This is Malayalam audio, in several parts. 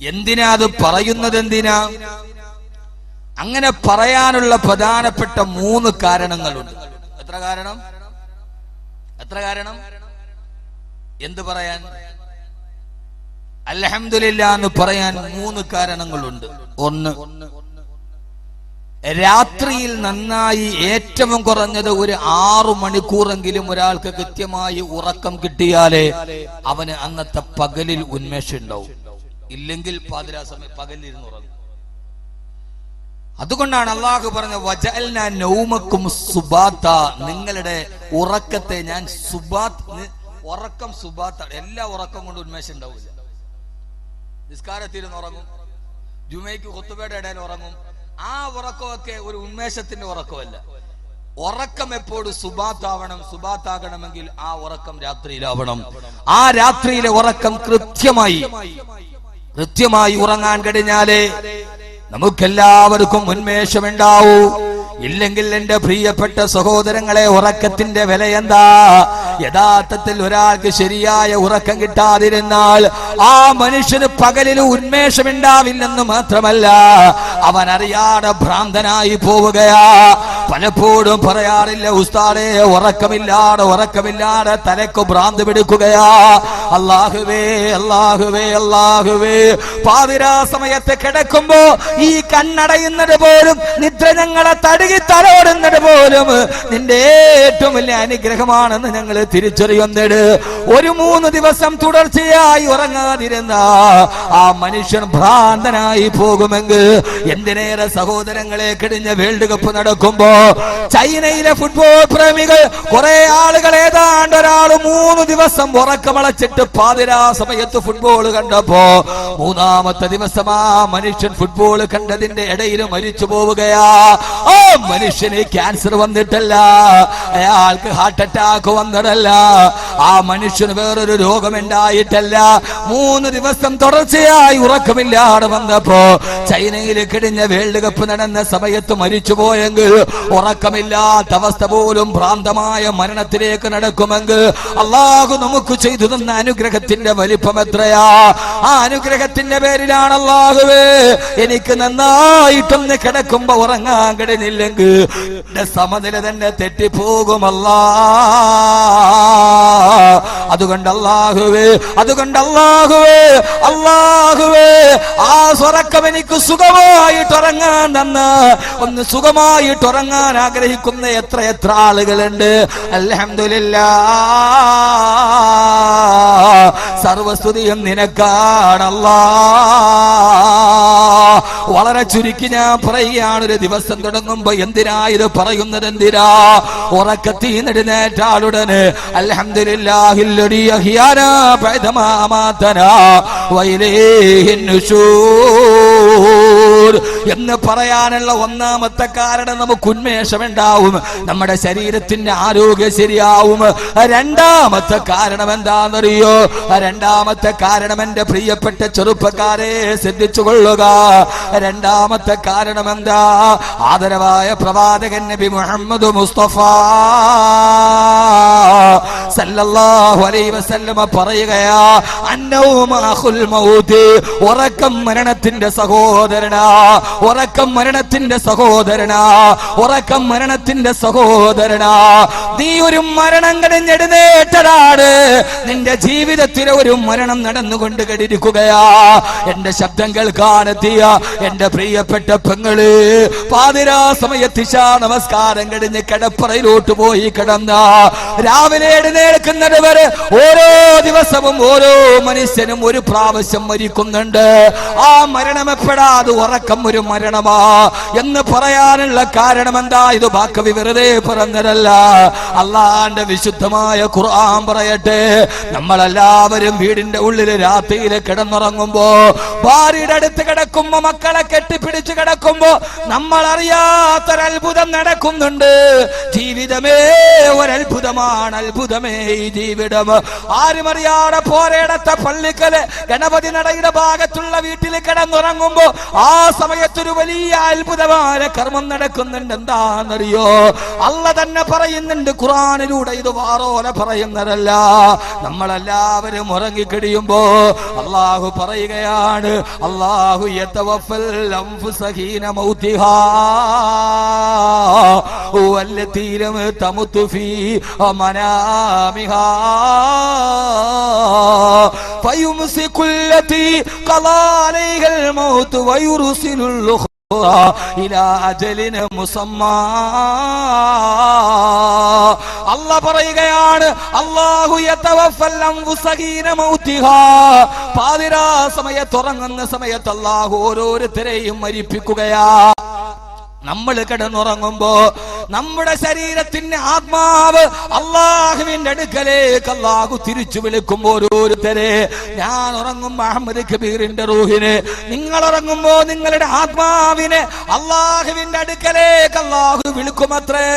എന്തിനാ അത് പറയുന്നത്? എന്തിനാ അങ്ങനെ പറയാനുള്ള പ്രധാനപ്പെട്ട 3 കാരണങ്ങളുണ്ട്. എത്ര കാരണം? എന്ത് പറയാൻ? അൽഹംദുലില്ലാ എന്ന് പറയാൻ 3 കാരണങ്ങളുണ്ട്. ഒന്ന്, രാത്രിയിൽ നന്നായി ഏറ്റവും കുറഞ്ഞത് ഒരു 6 മണിക്കൂറെങ്കിലും ഒരാൾക്ക് കൃത്യമായി ഉറക്കം കിട്ടിയാലേ അവന് അന്നത്തെ പകലിൽ ഉന്മേഷം ഉണ്ടാവും. ഇല്ലെങ്കിൽ പാതിരാ സമയം പകലിരുന്ന് ഉറങ്ങും. അതുകൊണ്ടാണ് അള്ളാഹു പറഞ്ഞ വജഅൽനാ നൗമക്കും സുബാത്ത, നിങ്ങളുടെ ഉറക്കത്തെ ഞാൻ ഉറക്കം സുബാത്ത. എല്ലാ ഉറക്കം കൊണ്ട് ഉന്മേഷം ഉണ്ടാവില്ല. നിസ്കാരത്തിരുന്ന് ഉറങ്ങും, ജുമയ്ക്ക് ഖുതുബയുടെ ഇടയിൽ ഉറങ്ങും. ആ ഉറക്കമൊക്കെ ഒരു ഉന്മേഷത്തിന്റെ ഉറക്കമല്ല. ഉറക്കം എപ്പോഴും സുബാത്താകണമെങ്കിൽ ആ ഉറക്കം രാത്രിയിലാവണം. ആ രാത്രിയിലെ ഉറക്കം കൃത്യമായി ഉറങ്ങാൻ കഴിഞ്ഞാലേ നമുക്കെല്ലാവർക്കും ഉന്മേഷമുണ്ടാവൂ. ഇല്ലെങ്കിൽ എന്റെ പ്രിയപ്പെട്ട സഹോദരങ്ങളെ, ഉറക്കത്തിന്റെ വില എന്താ? യഥാർത്ഥത്തിൽ ഒരാൾക്ക് ശരിയായ ഉറക്കം കിട്ടാതിരുന്നാൽ ആ മനുഷ്യന് പകലിൽ ഉന്മേഷമുണ്ടാവില്ലെന്ന് മാത്രമല്ല, അവൻ അറിയാതെ ഭ്രാന്തനായി പോവുകയാ. പലപ്പോഴും പറയാറില്ല ഉസ്താദേ, ഉറക്കമില്ലാതെ തലക്ക് ഭ്രാന്ത് പിടിക്കുകയാ. അല്ലാഹുവേ പാതിരാ സമയത്ത് കിടക്കുമ്പോ ഈ കണ്ണടയുന്നത് പോലും, നിദ്ര ഞങ്ങളെ തലോടുന്നത് പോലും നിന്റെ ഏറ്റവും വലിയ അനുഗ്രഹമാണെന്ന് ഞങ്ങൾ തിരിച്ചറിയുന്നത്. ഒരു 3 ദിവസം തുടർച്ചയായി ഉറങ്ങാതിരുന്ന ആ മനുഷ്യൻ ഭ്രാന്തനായി പോകുമെങ്കിൽ എന്തിനേറെ സഹോദരങ്ങളെ, കഴിഞ്ഞ വേൾഡ് കപ്പ് നടക്കുമ്പോ ചൈനയിലെ ഫുട്ബോൾ പ്രേമികൾ കുറെ ആളുകൾ, ഏതാണ്ട് ഒരാൾ 3 ദിവസം ഉറക്കമളച്ചിട്ട് പാതിരാ സമയത്ത് ഫുട്ബോൾ കണ്ടപ്പോ 3ാമത്തെ ദിവസം ആ മനുഷ്യൻ ഫുട്ബോൾ കണ്ടതിന്റെ ഇടയിൽ മരിച്ചു പോവുകയാ. ആ മനുഷ്യന് ക്യാൻസർ വന്നിട്ടല്ല, അയാൾക്ക് ഹാർട്ട് അറ്റാക്ക് വന്നിട്ടല്ല, ആ മനുഷ്യന് വേറൊരു രോഗമുണ്ടായിട്ടല്ല. 3 ദിവസം തുടർച്ചയായി ഉറക്കമില്ലാതെ വന്നപ്പോ ചൈനയിൽ കഴിഞ്ഞ വേൾഡ് കപ്പ് നടന്ന സമയത്ത് മരിച്ചു പോയെങ്കിൽ, ഉറക്കമില്ലാത്ത അവസ്ഥ പോലും ഭ്രാന്തമായ മരണത്തിലേക്ക് നടക്കുമെങ്കിൽ അള്ളാഹു നമുക്ക് ചെയ്തു തന്ന അനുഗ്രഹത്തിന്റെ വലിപ്പം എത്രയാ! ആ അനുഗ്രഹത്തിന്റെ പേരിലാണ് അള്ളാഹുവേ എനിക്ക് നന്നായിട്ടൊന്ന് കിടക്കുമ്പോ ഉറങ്ങാൻ കഴിഞ്ഞില്ലെങ്കിൽ എന്റെ സമനില തന്നെ തെറ്റിപ്പോകുമല്ലാ. അതുകൊണ്ട് അള്ളാഹുവേ ആ ഉറക്കം എനിക്ക് സുഖമായിട്ട് ഉറങ്ങാൻ തന്ന, ഒന്ന് സുഖമായിട്ട് ഉറങ്ങാൻ ആഗ്രഹിക്കുന്ന എത്ര ആളുകളുണ്ട്. അൽഹംദുലില്ലാഹ്, സർവസ്തുതിയും നിനക്കാണല്ലാ. വളരെ ചുരുക്കി ഞാൻ പറയുകയാണ്, ഒരു ദിവസം തുടങ്ങുമ്പോ എന്തിനാ ഇത് പറയുന്നത്? എന്തിനാ? ഉറക്കത്തിനെഴുന്നേറ്റ ആളുടനെ അൽഹംദുലില്ലാഹില്ലദീ അഹ്യാനാ ബഅദമാ അമാതനാ വഇലൈഹിൻ നുശൂർ എന്ന് പറയാനുള്ള 1ാമത്തെ കാരണം നമുക്ക് ഉന്മേഷമുണ്ടാവും, നമ്മുടെ ശരീരത്തിന്റെ ആരോഗ്യം ശരിയാവും. 2ാമത്തെ കാരണം എന്താണെന്നറിയോ? 2ാമത്തെ കാരണം എന്റെ പ്രിയപ്പെട്ട ചെറുപ്പക്കാരെ ശ്രദ്ധിച്ചു കൊള്ളുക. 2ാമത്തെ കാരണം എന്താ? ആദരവായ പ്രവാചകൻ നബി മുഹമ്മദ് മുസ്തഫ സല്ലല്ലാഹു അലൈഹി വസല്ലമ പറയുകയാ, അന്നൗമ അഖുൽ മൗത്, ഉറക്കം മരണത്തിന്റെ സഹോദരനാ, ഉറക്കം മരണത്തിന്റെ സഹോദരനാ. നീ ഒരു മരണം കഴിഞ്ഞെഴുന്നേറ്റതാണ്, നിന്റെ ജീവിതത്തിൽ ഒരു മരണം നടന്നുകൊണ്ട് കഴിഞ്ഞിരിക്കുകയാ. എന്റെ ശബ്ദം കേൾക്കാനെത്തിയ എന്റെ പ്രിയപ്പെട്ട പെങ്ങള്, പാതിരാ സമയത്ത് ഇശാ നമസ്കാരം കഴിഞ്ഞ് കിടപ്പറയിലോട്ട് പോയി കിടന്ന രാവിലെ എഴുന്നേൽക്കുന്നത് വരെ ഓരോ ദിവസവും ഓരോ മനുഷ്യനും ഒരു പ്രാവശ്യം മരിക്കുന്നുണ്ട്. ആ മരണം എപ്പോഴാത് ഉറക്കം ഒരു മരണമാ എന്ന് പറയാനുള്ള കാരണം എന്താ? ഇത് ബാക്കി വെറുതെ പറഞ്ഞതല്ല, അള്ളാന്റെ വിശുദ്ധമായ ഖുർആൻ പറയട്ടെ. നമ്മളെല്ലാവരും വീടിന്റെ ഉള്ളിൽ രാത്രിയിൽ കിടന്നുറങ്ങുമ്പോ, ഭാര്യയുടെ അടുത്ത് കിടക്കുമ്പോ, മക്കളെ കെട്ടിപ്പിടിച്ച് കിടക്കുമ്പോ നമ്മൾ അറിയാത്തൊരത്ഭുതം നടക്കുന്നുണ്ട്. ജീവിതമേ ഒരത്ഭുതമാണ്, അത്ഭുതമേ ഈ ജീവിതം. ആരും അറിയാതെ പോരേടത്തെ പള്ളിക്കല് ഗണപതി നടയുടെ ഭാഗത്തുള്ള വീട്ടിൽ കിടന്നുറങ്ങുമ്പോ ആ സമയത്തൊരു വലിയ അത്ഭുതമായ കർമ്മം നടക്കുന്നുണ്ട്. എന്താണെന്നറിയോ? അല്ല തന്നെ പറയുന്നുണ്ട് ഖുർആനിലൂടെ, ഇത് വാറോല പറയുന്നതല്ല. നമ്മളെല്ലാവരും ഉറങ്ങിക്കഴിയുമ്പോ അള്ളാഹു പറയുകയാണ്, അള്ളാഹു യതവഫൽ അൻഫുസ ഹീന മൗതിഹാ വല്ലതീ ലം തമുതു ഫീ മനാമിഹാ ഫയുംസികു ല്ലതീ ഖളാ അലൈഹൽ മൗത് വയുർസിലുൽ ഉഖ്റാ ഇലാ അജലിൻ മുസമ്മാ. അല്ലാഹ് പറയുകയാണ്, അല്ലാഹു യതവഫൽ അൻഫുസ ഹീന മൗതിഹാ, പാതിരാ സമയത്ത് ഉറങ്ങുന്ന സമയത്ത് അല്ലാഹു ഓരോരുത്തരെയും മരിപ്പിക്കുകയാ. നമ്മൾ കിടന്നുറങ്ങുമ്പോ നമ്മുടെ ശരീരത്തിന്റെ ആത്മാവ് അള്ളാഹുവിന്റെ അടുക്കലേക്ക് അള്ളാഹു തിരിച്ചു വിളിക്കുമ്പോ ഓരോരുത്തരെ, ഞാൻ ഉറങ്ങുമ്പോ അഹമ്മദ് കബീറിന്റെ റൂഹിനെ, നിങ്ങൾ ഉറങ്ങുമ്പോ നിങ്ങളുടെ ആത്മാവിനെ അള്ളാഹുവിന്റെ അടുക്കലേക്ക് അള്ളാഹു വിളിക്കുമത്രേ.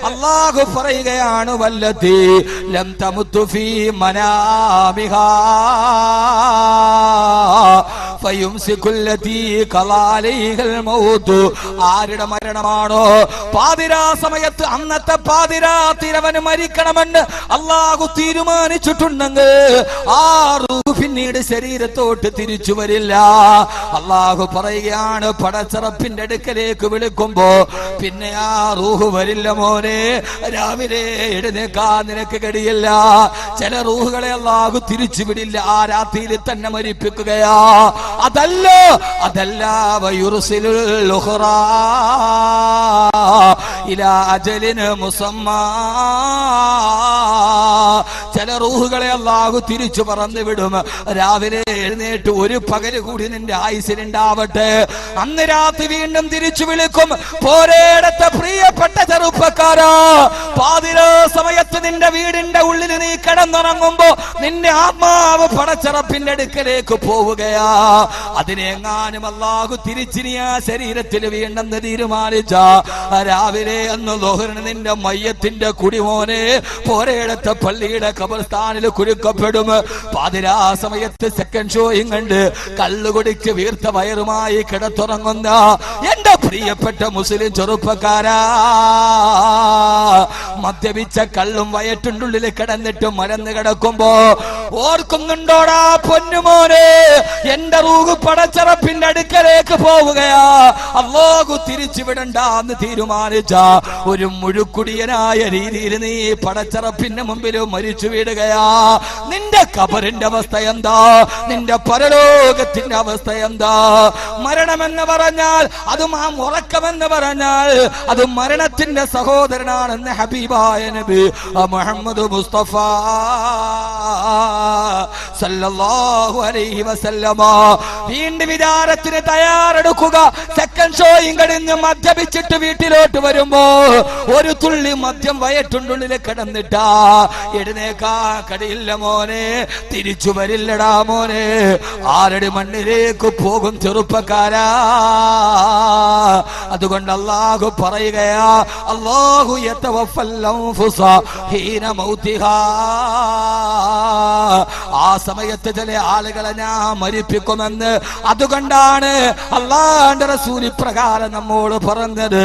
അള്ളാഹു പറയുകയാണ്, വല്ലതീ ലം തമുതു ഫീ മനാമിഹാ ഫയുംസികു ല്ലതീ ഖളാ അലൈഹൽ മൗത്. ആരുടെ മരണമാണോ പാതിരാ സമയത്ത്, അന്നത്തെ പാതിരാത്തിരവന് മരിക്കണമെന്ന് അള്ളാഹു തീരുമാനിച്ചിട്ടുണ്ടെങ്കിൽ ആ റൂഹ് പിന്നീട് ശരീരത്തോട്ട് തിരിച്ചു വരില്ല. അള്ളാഹു പറയുകയാണ്, പടച്ചറപ്പിന്റെ അടുക്കലേക്ക് വിളിക്കുമ്പോ പിന്നെ ആ റൂഹ് വരില്ല മോനെ, രാവിലെ എഴുന്നേക്കാൻ നിനക്ക് കഴിയില്ല. ചില റൂഹുകളെ അള്ളാഹു തിരിച്ചു വിടില്ല, ആ രാത്രിയിൽ തന്നെ മരിപ്പിക്കുകയാ. അതല്ല വയുർസിലുൽ ഉഖ്റാ ഇലാ അജലിൻ മുസമ്മാ. ചില റൂഹുകളെ അല്ലാഹു തിരിച്ചു പറന്നു വിടും. രാവിലെ എഴുന്നേറ്റ് ഒരു പകല് കൂടി നിന്റെ ആയുസ്സിനുണ്ടാവട്ടെ, അന്ന് രാത്രി വീണ്ടും തിരിച്ചു വിളിക്കും. പോരേടത്തെ പ്രിയപ്പെട്ട ചെറുപ്പക്കാരാ, പാതിരാ സമയത്ത് നിന്റെ വീടിന്റെ ഉള്ളിൽ നീ കിടന്നുറങ്ങുമ്പോ നിന്റെ ആത്മാവ് പടച്ചറപ്പിന്റെ അടുക്കലേക്ക് പോവുകയാ. അതിനെങ്ങാനും അല്ലാഹു തിരിച്ചിനി ആ ശരീരത്തിൽ വീണ്ടെന്ന് തീരുമാനിച്ച രാവിലെ അന്ന് ലോഹറിന് നിന്റെ മയ്യത്തിന്റെ കുടിമോനെ പോരേടത്തെ പള്ളിയുടെ ഖബർസ്ഥാനിൽ കുരുക്കപ്പെടും. പാതിരാ സമയത്ത് സെക്കൻഡ് ഷോയും കണ്ട് കള്ളുകുടിക്ക് വീർത്ത വയറുമായി കിടത്തുറങ്ങുന്ന എന്റെ പ്രിയപ്പെട്ട മുസ്ലിം ചെറുപ്പക്കാരാ, മദ്യപിച്ച കള്ളും വയറ്റുള്ളിൽ കിടന്നിട്ട് മരന്ന് കിടക്കുമ്പോ ഓർക്കുന്നുണ്ടോടാ പൊന്നുമോനെ, എന്റെ റൂഹ് പടച്ചറപ്പിന്റെ അടുക്കലേക്ക് പോവുകയാ. അല്ലാഹു തിരിച്ചു വിടണ്ടെന്ന് തീരുമാനിച്ച ഒരു മുഴുക്കുടിയനായ രീതിയിൽ നീ പടച്ചറപ്പിന്റെ മുമ്പിൽ മരിച്ചു വീടുകയാ. നിന്റെ ഖബറിന്റെ അവസ്ഥ എന്താ? നിന്റെ പരലോകത്തിന്റെ അവസ്ഥ എന്താ? മരണമെന്ന് പറഞ്ഞാൽ അതും ആ ഉറക്കമെന്ന് പറഞ്ഞാൽ അത് മരണത്തിന്റെ സഹോദരനാണെന്ന് ഹബീബായ നബി മുഹമ്മദ് മുസ്തഫ സല്ലല്ലാഹു അലൈഹി വസല്ലമ. വീണ്ടും വിചാരത്തിന് തയ്യാറെടുക്കുക. സെക്കൻഡ് ഷോയും കഴിഞ്ഞ് മദ്യപിച്ചിട്ട് വീട്ടിലോട്ട് വരുമ്പോ ഒരു തുള്ളി മദ്യം വയറ്റുള്ളിൽ കിടന്നിട്ടാ എഴുന്നേക്കാ കടിയില്ല മോനെ, തിരിച്ചു വരില്ലടാ മോനെ. ആരടി മണ്ണിലേക്ക് പോകും ചെറുപ്പക്കാരാ. അതുകൊണ്ട് അല്ലാഹു പറയുകയാ, അല്ലാഹു യതവഫൽ അൻഫുസ ഹീന മൗതിഹാ. ആ സമയത്ത് ചില ആളുകളെ ഞാൻ മരിപ്പിക്കുമെന്ന്. അതുകൊണ്ടാണ് അല്ലാഹുവിന്റെ റസൂൽ ഇപ്രകാരം നമ്മോട് പറഞ്ഞത്.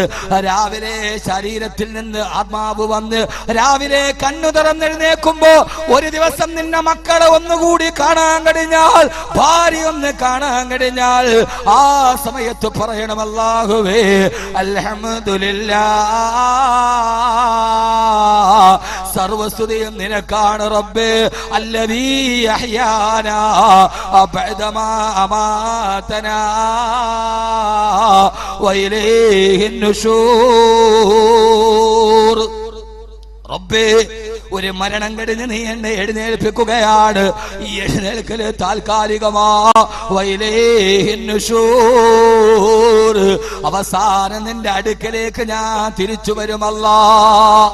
രാവിലെ ശരീരത്തിൽ നിന്ന് ആത്മാവ് വന്ന് രാവിലെ കണ്ണു തുറന്നെഴുന്നേക്കുമ്പോ ഒരു ദിവസം നിന്റെ മക്കളെ ഒന്നുകൂടി കാണാൻ കഴിഞ്ഞാൽ, ഭാര്യ ഒന്ന് കാണാൻ കഴിഞ്ഞാൽ, ആ സമയത്ത് പറയണം, അല്ലാഹുവേ അൽഹംദുലില്ലാഹ്, സർവസ്തുതിയും നിനക്കാണ് റബ്ബേ, അല്ലദീ അഹ്യാനാ ബഅദമാ അമാതനാ വഇലൈഹിൻ നുശൂർ. റബ്ബേ, ഒരു മരണം കഴിഞ്ഞ് നീ എന്നെ എഴുന്നേൽപ്പിക്കുകയാണ്. ഈ എഴുന്നേൽക്കല് താൽക്കാലികമാ. വഇലൈഹിൻ നുശൂർ, അവസാനം നിന്റെ അടുക്കലേക്ക് ഞാൻ തിരിച്ചു വരും അല്ലാഹ്.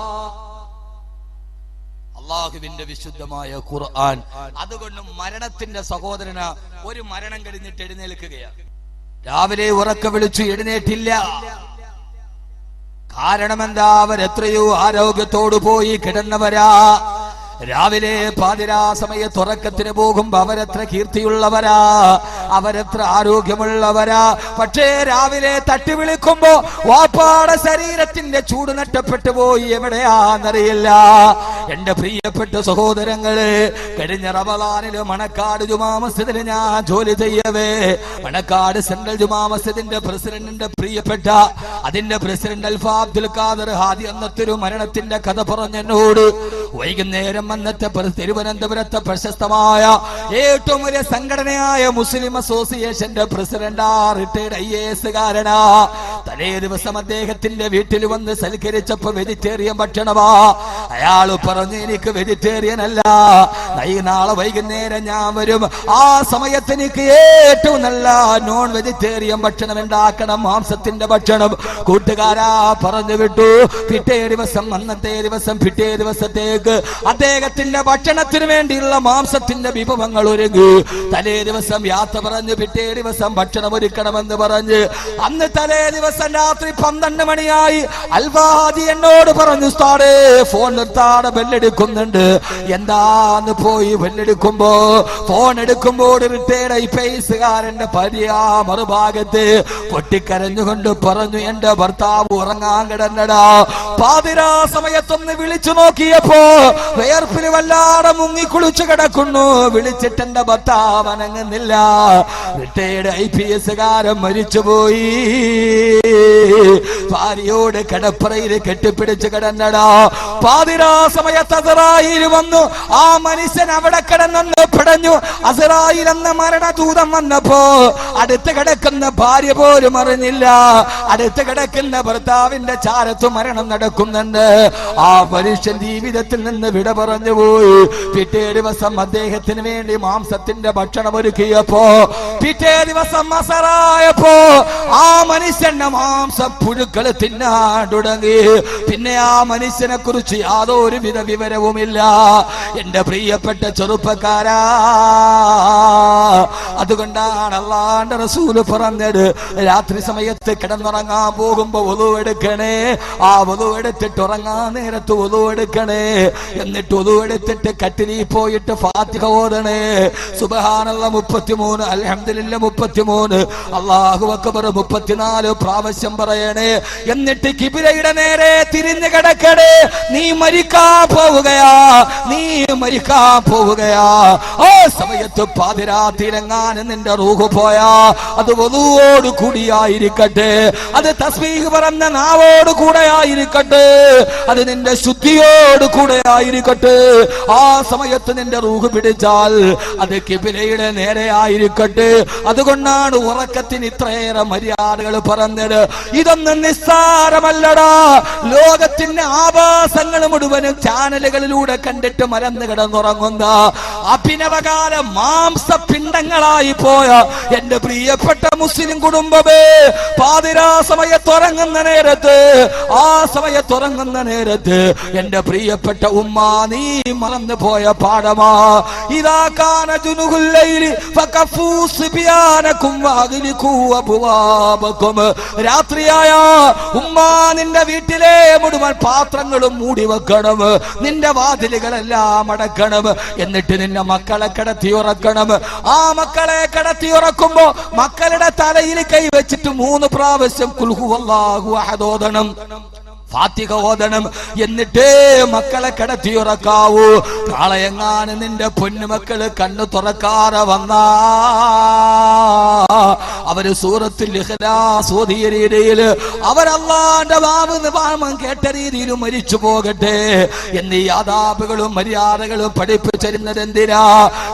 അല്ലാഹുവിന്റെ വിശുദ്ധമായ ഖുർആൻ. അതുകൊണ്ട് മരണത്തിന്റെ സഹോദരന ഒരു മരണം കഴിഞ്ഞിട്ട് എഴുന്നേൽക്കുകയാണ്. രാവിലെ ഉറക്ക വിളിച്ചു എഴുന്നേറ്റില്ല. കാരണം എന്താ? അവരെത്രയോ ആരോഗ്യത്തോടു പോയി കിടന്നവരാ. രാവിലെ പാതിരാ സമയത്ത് ഉറക്കത്തിന് പോകുമ്പോ അവരെത്ര കീർത്തിയുള്ളവരാ, അവരെത്ര ആരോഗ്യമുള്ളവരാ. പക്ഷേ രാവിലെ തട്ടി വിളിക്കുമ്പോ വാപ്പാടെ ശരീരത്തിന്റെ ചൂട് നഷ്ടപ്പെട്ടു പോയി, എവിടെയാന്നറിയില്ല. എന്റെ പ്രിയപ്പെട്ട സഹോദരങ്ങള്, കഴിഞ്ഞ റമളാനില് മണക്കാട് ജുമാ മസ്ജിദിൽ ഞാൻ ജോലി ചെയ്യവേ, മണക്കാട് സെൻട്രൽ ജുമാ മസ്ജിദിന്റെ പ്രസിഡന്റിന്റെ പ്രിയപ്പെട്ട അതിന്റെ പ്രസിഡന്റ് അൽഫാ അബ്ദുൽ ഖാദർ ഹാദി അന്നത്തൊരു മരണത്തിന്റെ കഥ പറഞ്ഞെന്നോട്. വൈകുന്നേരം അന്നത്തെ തിരുവനന്തപുരത്തെ പ്രശസ്തമായ ഏറ്റവും വലിയ സംഘടനയായ മുസ്ലിം അസോസിയേഷന്റെ പ്രസിഡന്റ്, റിട്ടയർഡ് IAS കാരനാ, തലേ ദിവസം അദ്ദേഹത്തിന്റെ വീട്ടിൽ വന്ന് സൽക്കരിച്ചപ്പോ വെജിറ്റേറിയൻ ഭക്ഷണമാ. അയാള് പറഞ്ഞു, എനിക്ക് വെജിറ്റേറിയൻ അല്ല, നാളെ വൈകുന്നേരം ഞാൻ വരും, ആ സമയത്ത് എനിക്ക് ഏറ്റവും നല്ല നോൺ വെജിറ്റേറിയൻ ഭക്ഷണം ഉണ്ടാക്കണം, മാംസത്തിന്റെ ഭക്ഷണം. കൂട്ടുകാരാ പറഞ്ഞു വിട്ടു. പിറ്റേ ദിവസം അന്നത്തെ ദിവസം പിറ്റേ ദിവസത്തേക്ക് അദ്ദേഹത്തിന്റെ ഭക്ഷണത്തിന് വേണ്ടിയുള്ള മാംസത്തിന്റെ വിഭവങ്ങൾ ഒരുങ്ങി. തലേ ദിവസം യാത്ര പറഞ്ഞ് പിറ്റേ ദിവസം ഭക്ഷണം ഒരുക്കണമെന്ന് പറഞ്ഞ് അന്ന് തലേ ദിവസം രാത്രി 12 മണിയായി. അൽവാദി എന്നോട് പറഞ്ഞു, ഉസ്താദേ ഫോൺ നിർത്താതെ ബെല്ലെടുക്കുന്നുണ്ട്. എന്താന്ന് പോയി ബെല്ലെടുക്കുമ്പോ ഫോൺ എടുക്കുമ്പോൾ റിട്ടയർഡ് IAS കാരന്റെ ഭാര്യ മറുഭാഗത്ത് പൊട്ടിക്കരഞ്ഞുകൊണ്ട് പറഞ്ഞു, എന്റെ ഭർത്താവ് ഉറങ്ങാൻ കിടന്നടാ. പാതിരാ സമയത്തൊന്ന് വിളിച്ചു നോക്കിയപ്പോ വേർപ്പിൽ വല്ലാതെ മുങ്ങിക്കുളിച്ചു കിടക്കുന്നു. വിളിച്ചിട്ട് എന്റെ ഭർത്താവ് അനങ്ങുന്നില്ല. റിട്ടയർഡ് IPS കാരൻ മരിച്ചുപോയി. ഭാര്യയോട് കിടപ്പറയിൽ കെട്ടിപ്പിടിച്ച് കിടന്നടാ. പാതിരാ സമയത്ത് അസ്റായീൽ വന്നു. ആ മനുഷ്യൻ അവിടെ കിടന്നു പിടഞ്ഞു. അസ്റായീൽ എന്ന മരണദൂതം വന്നപ്പോ അടുത്ത് കിടക്കുന്ന ഭാര്യ പോലും അറിഞ്ഞില്ല. അടുത്ത് കിടക്കുന്ന ഭർത്താവിന്റെ ചാരത്ത് മരണം നടക്കുന്നുണ്ട്. ആ മനുഷ്യൻ ജീവിതത്തിൽ നിന്ന് വിട പറഞ്ഞു പോയി. പിറ്റേ ദിവസം അദ്ദേഹത്തിന് വേണ്ടി മാംസത്തിന്റെ ഭക്ഷണം ഒരുക്കിയപ്പോ പിറ്റേ ദിവസം അസറായപ്പോ ആ മനുഷ്യന്റെ മാംസപ്പുഴുക്കൾ തിന്നാൻ തുടങ്ങി. പിന്നെ ആ മനുഷ്യനെ കുറിച്ച് യാതൊരു വിധ വിവരവുമില്ല. എന്റെ പ്രിയപ്പെട്ട ചെറുപ്പക്കാരാ, അതുകൊണ്ടാണ് അല്ലാഹുവിന്റെ റസൂല് പറഞ്ഞത്, രാത്രി സമയത്ത് കിടന്നുറങ്ങാൻ പോകുമ്പോ wudu എടുക്കണേ. ആ wudu എടുത്തിട്ട് ഉറങ്ങാൻ നേരത്ത് wudu എടുക്കണേ. എന്നിട്ട് wudu എടുത്തിട്ട് കട്ടിലിൽ പോയിട്ട് ഫാത്തിഹ ഓതണേ. സുബ്ഹാനല്ലാഹ് 33, അൽഹംദുലില്ലാഹ് 33, അല്ലാഹു അക്ബർ 34 പ്രാവശ്യം പറയണേ. എന്നിട്ട് കിബിലയുടെ നേരെ തിരിഞ്ഞു കിടക്കണേ. നീ മരിക്കാൻ പോവുകയാ, നീ മരിക്കാൻ പോവുകയാ. ആ സമയത്ത് പാതിരാത്തിലെങ്ങാനും നിന്റെ റൂഹ് പോയാ അത് വുദൂവോട് കൂടിയായിരിക്കട്ടെ, അത് തസ്ബീഹ് പറഞ്ഞ നാവോട് കൂടെ ആയിരിക്കട്ടെ, അത് നിന്റെ ശുദ്ധിയോട് കൂടെ ആയിരിക്കട്ടെ. ആ സമയത്ത് നിന്റെ റൂഹ് പിടിച്ചാൽ അത് കിബിലയുടെ നേരെ ആയിരിക്കട്ടെ. അതുകൊണ്ടാണ് ഉറക്കത്തിന് ഇത്രയേറെ മര്യാദകൾ പറഞ്ഞത്. ഇതൊന്നും നിസ്സാരമല്ലടാ. ലോകത്തിന്റെ ആഭാസങ്ങൾ മുഴുവനും ചാനലുകളിലൂടെ കണ്ടിട്ട് മരന്ന് കിടന്നുറങ്ങുന്ന അഭിനവകാല മാംസപിണ്ഡങ്ങളായി പോയ എന്റെ പ്രിയപ്പെട്ട മുസ്ലിം കുടുംബമേ, പാതിരാ സമയത്തുറങ്ങുന്ന നേരത്ത്, ആ സമയത്തുറങ്ങുന്ന നേരത്ത് എന്റെ പ്രിയപ്പെട്ട ഉമ്മ, നീ മറന്നു പോയ പാഠമാ. ഇദാ കാന ജുനുഹുൽ ലൈലി ഫകഫൂ സിബിയാനകും വഅഗ്ലികൂ അബ്വാബകും. രാത്രിയായ ഉമ്മ നിന്റെ വീട്ടിലെ മുഴുവൻ പാത്രങ്ങളും മൂടി വെക്കണം, നിന്റെ വാതിലുകളെല്ലാം അടക്കണം. എന്നിട്ട് നിന്റെ മക്കളെ കിടത്തി ഉറക്കണം. ആ മക്കളെ കിടത്തി ഉറക്കുമ്പോ മക്കളുടെ തലയിൽ കൈവച്ചിട്ട് 3 പ്രാവശ്യം ഖുൽ ഹുവല്ലാഹു അഹദ് ഓതണം, ഫാത്തിഹ ഓതണം. എന്നിട്ടേ മക്കളെ കിടത്തി ഉറക്കാവൂ. നാളെ എങ്ങാനും നിന്റെ പൊന്നുമക്കള് കണ്ണു തുറക്കാതെ വന്നാ അവര് സൂറത്തുൽ ഇഖ്ലാസ് ഓതിയ രീതിയിൽ അവരല്ലാഹുവിന്റെ നാമം കേട്ട രീതിയിൽ മരിച്ചു പോകട്ടെ എന്നീ ആദാബുകളും മര്യാദകളും പഠിപ്പിച്ചിരുന്നത് എന്തിനാ?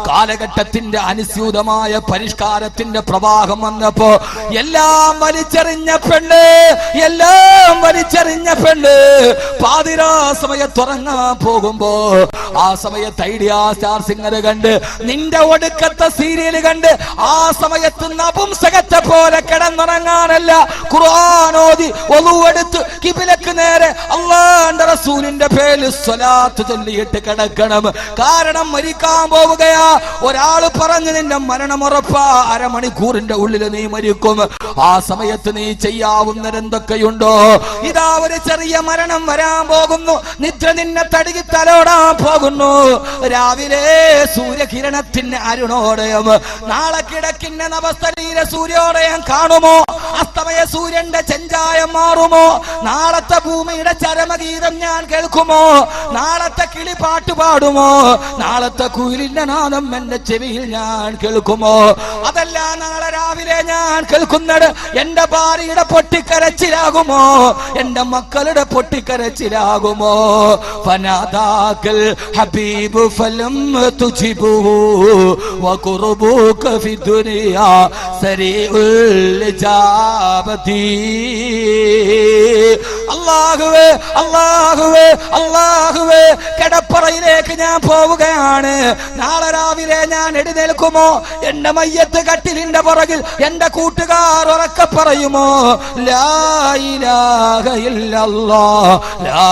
കാലഘട്ടത്തിന്റെ അനുസ്യൂതമായ പരിഷ്കാരത്തിന്റെ പ്രവാഹം വന്നപ്പോ എല്ലാം വലിച്ചെറിഞ്ഞ പെണ്ണ്, എല്ലാം വലിച്ചെറിഞ്ഞ പെണ്ണ് പാതിരാ സമയത്തുറങ്ങാൻ പോകുമ്പോ ആ സമയത്ത് ഐഡിയ സ്റ്റാർ സിംഗർ കണ്ട് നിന്റെ ഒടുക്കത്തെ ഇന്നത്തെ സീരിയൽ കണ്ട് ആ സമയത്ത് നപുംസകത്തെ പോലെ കിടന്നുറങ്ങാനല്ല, ഖുർആനോദി ഒളുവെടുത്ത് കിബിലക്ക് നേരെ അല്ലാഹുവിന്റെ റസൂലിന്റെ പേരിൽ സ്വലാത്ത് ചൊല്ലിയിട്ട് കിടക്കണം. കാരണം മരിക്കാൻ പോവുകയാ. ഒരാള് പറഞ്ഞു നിന്റെ മരണം ഉറപ്പാ, അരമണിക്കൂറിന്റെ ഉള്ളിൽ നീ മരിക്കും. ആ സമയത്ത് നീ ചെയ്യാവുന്നതെന്തൊക്കെയുണ്ടോ? ഇതാ ഒരു ചെറിയ മരണം വരാൻ പോകുന്നു, നിദ്ര നിന്നെ തടുകി തലോടാൻ പോകുന്നു. രാവിലെ സൂര്യകിരണത്തിന് അരുണോദയം, നാളെ കിടക്കിന്റെ നവസ്ഥലീല സൂര്യോദയം കാണുമോ? അസ്തമയ സൂര്യന്റെ ചെഞ്ചായം മാറുമോ? നാളത്തെ ഭൂമിയുടെ ചരമഗീതം ഞാൻ കേൾക്കുമോ? നാളത്തെ കിളി പാട്ട് പാടുമോ? നാളത്തെ കുയിലിന്റെ നാദം എന്റെ ചെവിയിൽ ഞാൻ കേൾക്കുമോ? അതല്ല, നാളെ രാവിലെ ഞാൻ കേൾക്കുന്നത് എന്റെ ഭാര്യയുടെ പൊട്ടിക്കരച്ചിലാകുമോ? എന്റെ മക്കളുടെ പൊട്ടിക്കരച്ചിലാകുമോ? ഫനാദാക്കൽ ഹബീബ് ഫലം തുജിബു വഖുർബുക ഫി ദുനിയാ സരീഉൽ ഇജാബതി. അല്ലാഹുവേ അല്ലാഹുവേ അല്ലാഹുവേ, കിടപ്പറയിലേക്ക് ഞാൻ പോവുകയാണ്. നാളെ രാവിലെ ഞാൻ എഴുന്നേൽക്കുമോ? എന്റെ മയ്യത്ത് കട്ടിലിന്റെ പുറകിൽ എന്റെ കൂട്ടുകാർ ഉറക്കെ പറയുമോ? ലാ ഇലാഹ ഇല്ലല്ലാഹ്, ലാ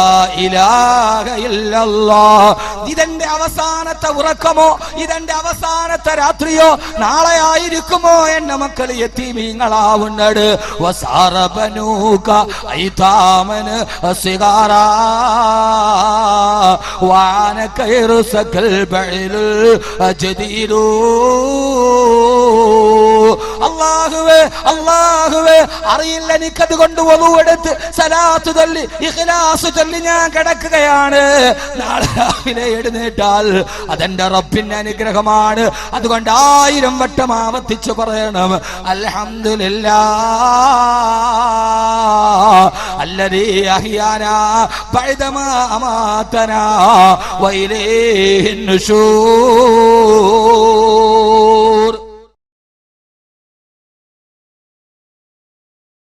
ഇലാഹ ഇല്ലല്ലാഹ്. ഇതെന്റെ അവസാനത്തെ ഉറക്കമോ? ഇതെന്റെ അവസാനത്തെ രാത്രിയോ? നാളെ ആയിരിക്കുമോ എന്റെ മക്കൾ യതീമീങ്ങളാവുന്നത്? വസാറബനൂക ഐതാമൻ സിഗാറാ വാനക യർസകൽ ബഇൽ ജദീദു. അല്ലാഹുവേ അല്ലാഹുവേ, അറിയില്ല എനിക്കത് കൊണ്ട് വളുവെടുത്ത് സലാത്ത് ചൊല്ലി ഇഖ്ലാസ് ചൊല്ലി ഞാൻ കിടക്കുകയാണ്. നാളെ രാവിലെ എഴുന്നേറ്റാൽ അതെന്റെ റബ്ബിന്റെ അനുഗ്രഹമാണ്. അതുകൊണ്ട് 1000 വട്ടം ആവർത്തിച്ചു പറയണം, അൽഹംദുലില്ലാഹ് അല്ലദീ അഹ്യാനാ ബഅദമാ അമാതനാ വഇലൈഹിൻ നുശൂർ.